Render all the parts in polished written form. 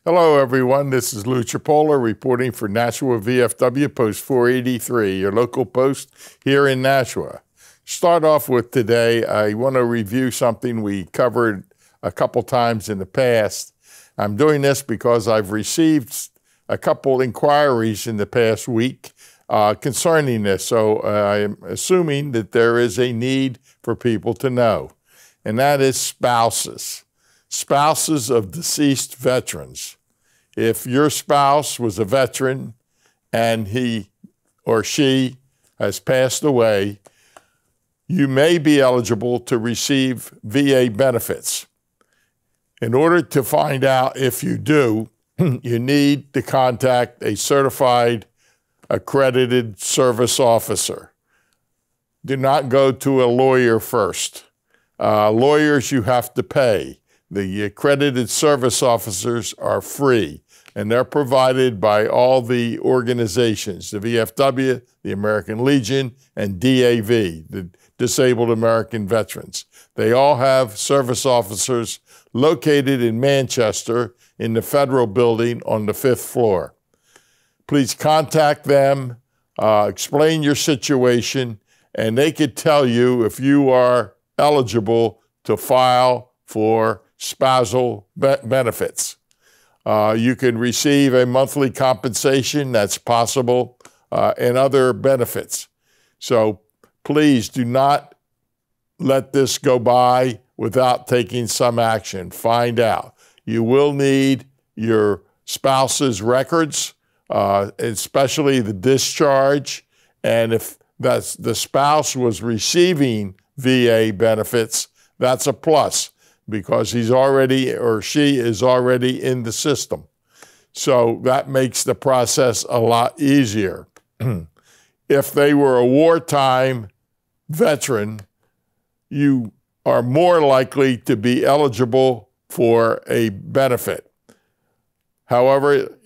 Hello, everyone. This is Lou Chipola reporting for Nashua VFW Post 483, your local post here in Nashua. Start off with today, I want to review something we covered a couple times in the past. I'm doing this because I've received a couple inquiries in the past week concerning this, so I'm assuming that there is a need for people to know, and that is spouses. Spouses of deceased veterans. If your spouse was a veteran and he or she has passed away, you may be eligible to receive VA benefits. In order to find out if you do, you need to contact a certified, accredited service officer. Do not go to a lawyer first. Lawyers you have to pay. The accredited service officers are free, and they're provided by all the organizations, the VFW, the American Legion, and DAV, the Disabled American Veterans. They all have service officers located in Manchester in the Federal Building on the 5th floor. Please contact them, explain your situation, and they could tell you if you are eligible to file for spousal benefits. You can receive a monthly compensation that's possible and other benefits. So please do not let this go by without taking some action. Find out. You will need your spouse's records, especially the discharge, and if that's the spouse was receiving VA benefits, that's a plus, because he's already or she is already in the system. So that makes the process a lot easier. If they were a wartime veteran, you are more likely to be eligible for a benefit. However,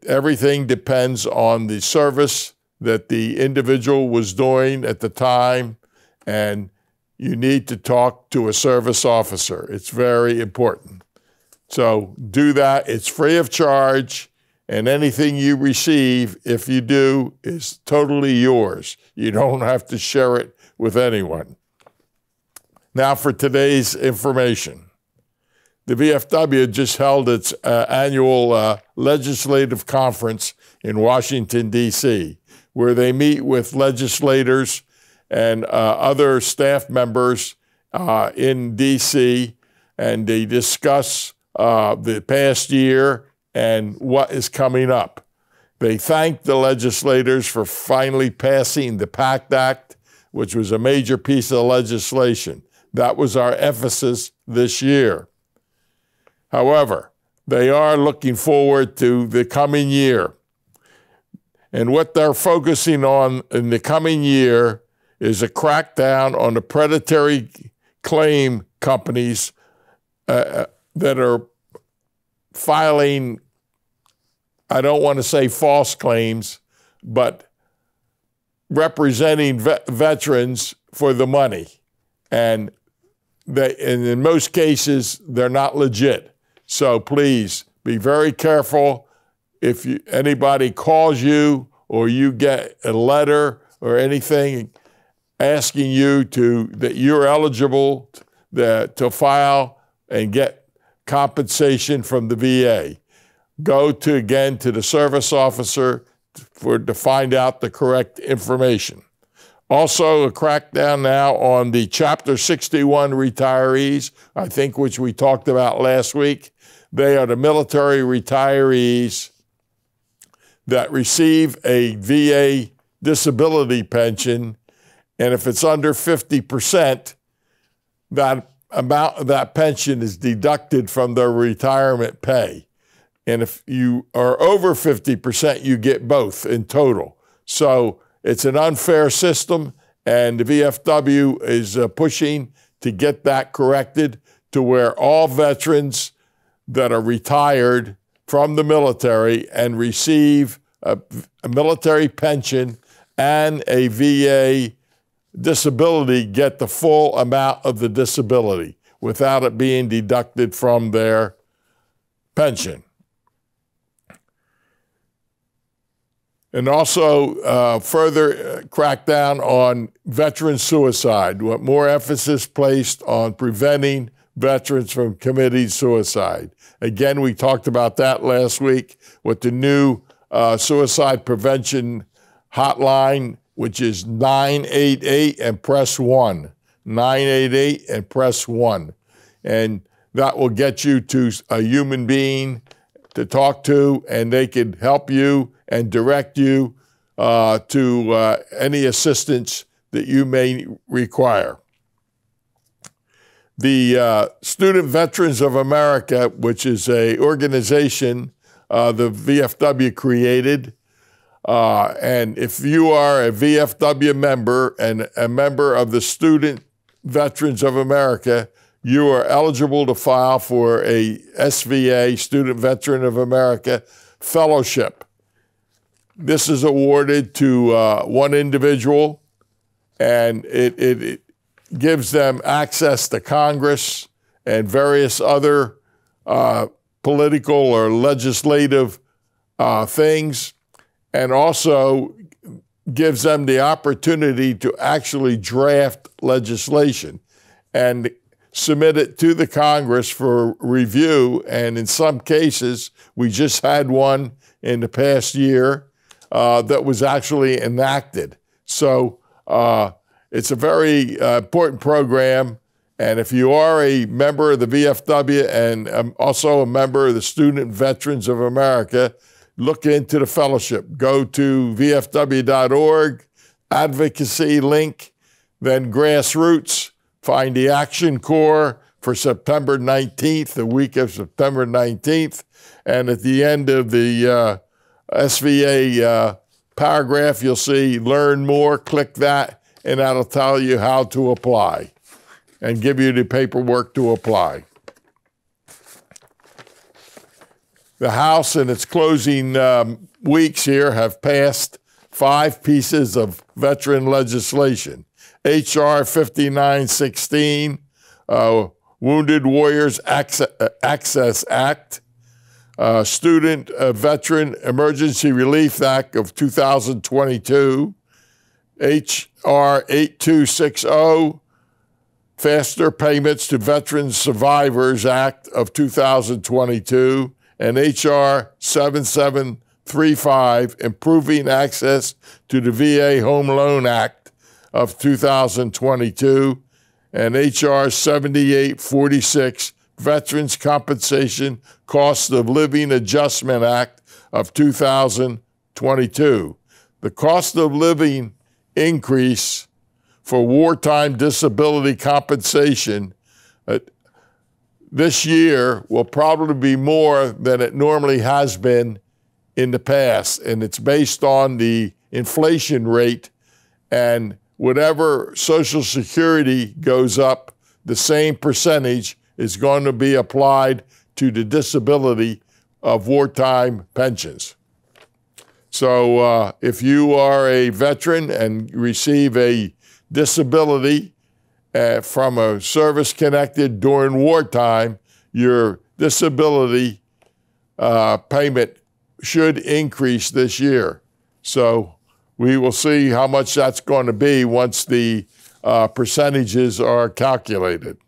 everything depends on the service that the individual was doing at the time, and you need to talk to a service officer. It's very important. So do that. It's free of charge, and anything you receive, if you do, is totally yours. You don't have to share it with anyone. Now for today's information. The VFW just held its annual legislative conference in Washington, D.C., where they meet with legislators and other staff members in D.C., and they discuss the past year and what is coming up. They thank the legislators for finally passing the PACT Act, which was a major piece of legislation. That was our emphasis this year. However, they are looking forward to the coming year. And what they're focusing on in the coming year is a crackdown on the predatory claim companies that are filing, I don't want to say false claims, but representing veterans for the money. And in most cases, they're not legit. So please be very careful. If anybody calls you or you get a letter or anything asking you that you're eligible to file and get compensation from the VA, go again to the service officer to find out the correct information. Also, a crackdown now on the Chapter 61 retirees, I think, which we talked about last week. They are the military retirees that receive a VA disability pension, and if it's under 50%, that amount of that pension is deducted from their retirement pay. And if you are over 50%, you get both in total. So it's an unfair system, and the VFW is pushing to get that corrected to where all veterans that are retired from the military and receive a military pension and a VA disability get the full amount of the disability without it being deducted from their pension. And also further crack down on veteran suicide, with more emphasis placed on preventing veterans from committing suicide. Again, we talked about that last week with the new suicide prevention hotline, which is 988 and press 1. 988 and press 1. And that will get you to a human being to talk to, and they can help you and direct you to any assistance that you may require. The Student Veterans of America, which is an organization the VFW created, and if you are a VFW member and a member of the Student Veterans of America, you are eligible to file for a SVA, Student Veteran of America, fellowship. This is awarded to one individual, and it gives them access to Congress and various other political or legislative things, and also gives them the opportunity to actually draft legislation and submit it to the Congress for review. And in some cases, we just had one in the past year that was actually enacted. So it's a very important program. And if you are a member of the VFW and also a member of the Student Veterans of America, look into the fellowship. Go to VFW.org, advocacy link, then grassroots. Find the Action Corps for September 19th, the week of September 19th. And at the end of the SVA paragraph, you'll see Learn More. Click that, and that'll tell you how to apply and give you the paperwork to apply. The House, in its closing weeks here, have passed 5 pieces of veteran legislation. H.R. 5916, Wounded Warriors Access Act, Student Veteran Emergency Relief Act of 2022, H.R. 8260, Faster Payments to Veterans Survivors Act of 2022, and H.R. 7735, Improving Access to the VA Home Loan Act of 2022, and H.R. 7846, Veterans Compensation Cost of Living Adjustment Act of 2022. The cost of living increase for wartime disability compensation this year will probably be more than it normally has been in the past, and it's based on the inflation rate, and whatever Social Security goes up, the same percentage is going to be applied to the disability of wartime pensions. So if you are a veteran and receive a disability from a service connected during wartime, your disability payment should increase this year. So we will see how much that's going to be once the percentages are calculated.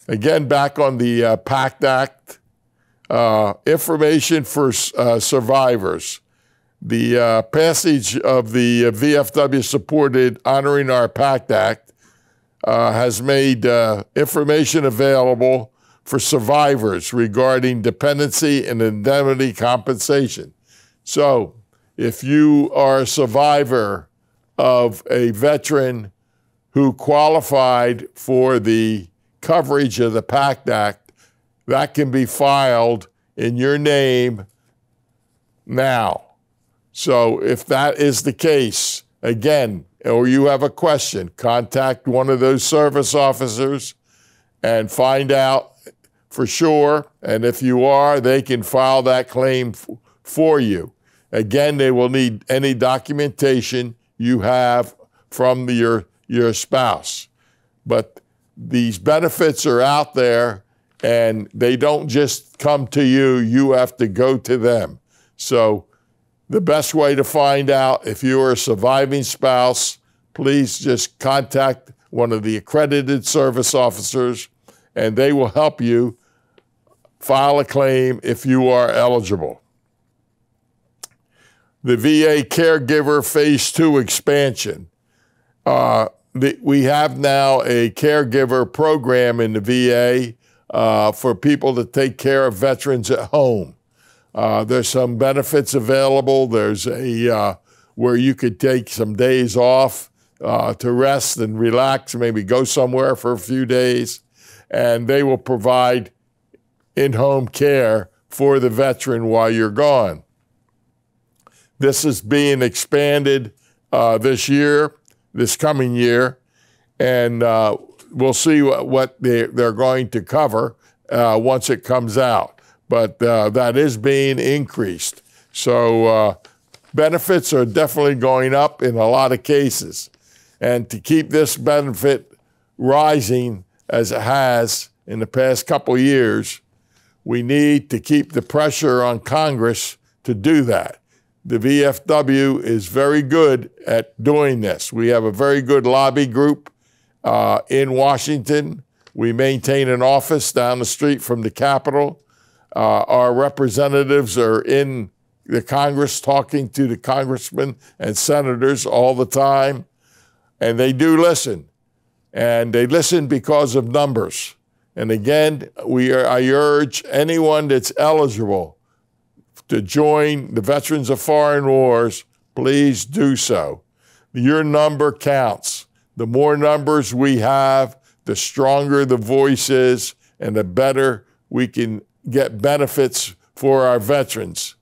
Again, back on the PACT Act, information for survivors. The passage of the VFW-supported Honoring Our PACT Act has made information available for survivors regarding dependency and indemnity compensation. So, if you are a survivor of a veteran who qualified for the coverage of the PACT Act, that can be filed in your name now. So if that is the case, again, or you have a question, contact one of those service officers and find out for sure. And if you are, they can file that claim for you. Again, they will need any documentation you have from your spouse. But these benefits are out there, and they don't just come to you. You have to go to them. So The best way to find out if you are a surviving spouse, please just contact one of the accredited service officers, and they will help you file a claim if you are eligible. The VA Caregiver Phase 2 expansion. We have now a caregiver program in the VA for people to take care of veterans at home. There's some benefits available. There's where you could take some days off to rest and relax, maybe go somewhere for a few days, and they will provide in-home care for the veteran while you're gone. This is being expanded this coming year, and we'll see what they're going to cover once it comes out. But that is being increased. So benefits are definitely going up in a lot of cases. And to keep this benefit rising as it has in the past couple years, we need to keep the pressure on Congress to do that. The VFW is very good at doing this. We have a very good lobby group in Washington. We maintain an office down the street from the Capitol. Our representatives are in the Congress talking to the congressmen and senators all the time, and they do listen. And they listen because of numbers. And again, I urge anyone that's eligible to join the Veterans of Foreign Wars, please do so. Your number counts. The more numbers we have, the stronger the voice is, and the better we can get benefits for our veterans.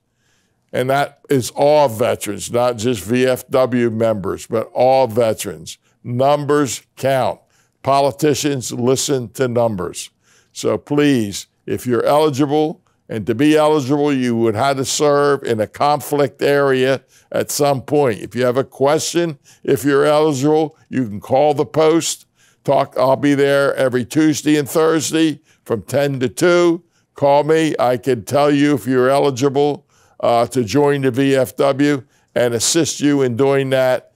And that is all veterans, not just VFW members, but all veterans. Numbers count. Politicians listen to numbers. So please, if you're eligible, and to be eligible, you would have to serve in a conflict area at some point. If you have a question, if you're eligible, you can call the post. I'll be there every Tuesday and Thursday from 10 to 2. Call me. I can tell you if you're eligible to join the VFW and assist you in doing that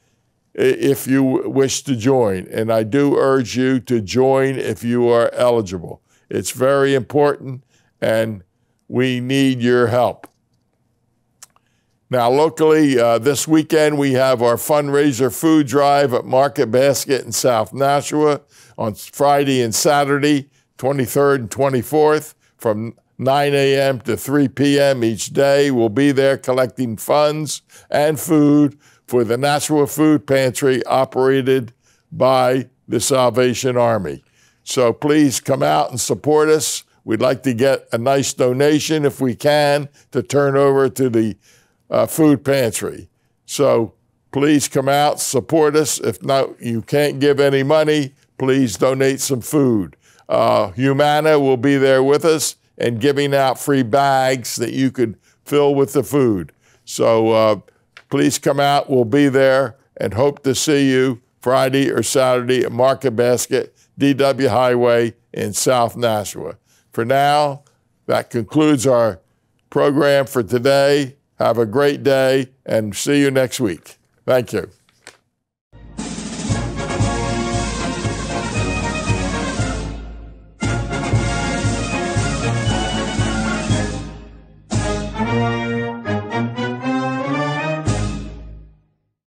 if you wish to join. And I do urge you to join if you are eligible. It's very important, and we need your help. Now, locally, this weekend, we have our fundraiser food drive at Market Basket in South Nashua on Friday and Saturday, 23rd and 24th, from 9 a.m. to 3 p.m. each day. We'll be there collecting funds and food for the Nashua Food Pantry operated by the Salvation Army. So please come out and support us. We'd like to get a nice donation if we can to turn over to the food pantry. So please come out, support us. If not, you can't give any money, please donate some food. Humana will be there with us and giving out free bags that you could fill with the food. So please come out. We'll be there and hope to see you Friday or Saturday at Market Basket, DW Highway in South Nashua. For now, that concludes our program for today. Have a great day and see you next week. Thank you.